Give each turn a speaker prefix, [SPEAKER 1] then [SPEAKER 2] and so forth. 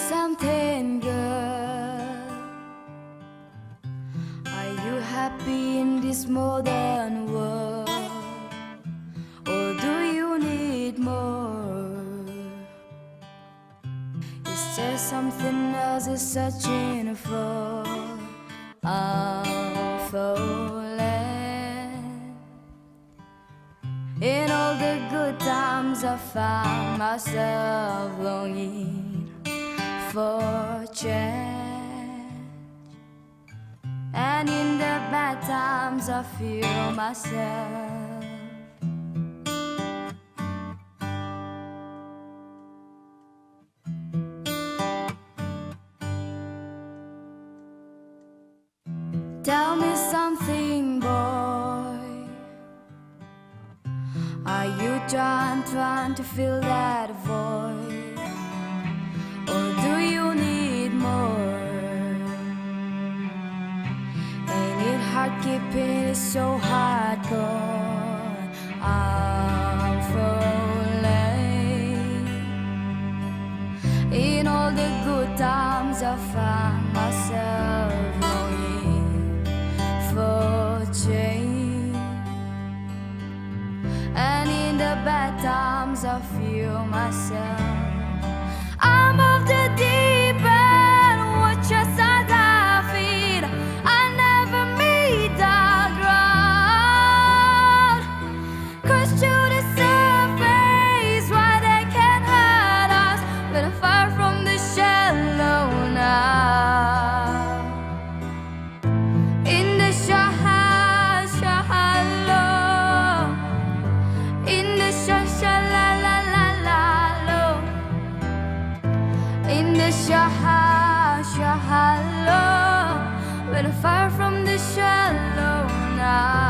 [SPEAKER 1] something, girl. Are you happy in this modern world, or do you need more? Is there something else you're searching for? I'm falling. In all the good times I found myself longing for change, and in the bad times I feel myself. Tell me something, boy. Are you trying to fill that void, or do you need more? Ain't it hard keeping it so hardcore? I'm falling. In all the good times I found myself longing for change, and in the bad times I feel myself. I'm off the deep end, watch as I feet. I never meet the ground. Crush to the surface, why they can't hurt us, but I'm far from the shallow now. In the shallow, in the shallow, in the shallow, but I'm far from the shallow now.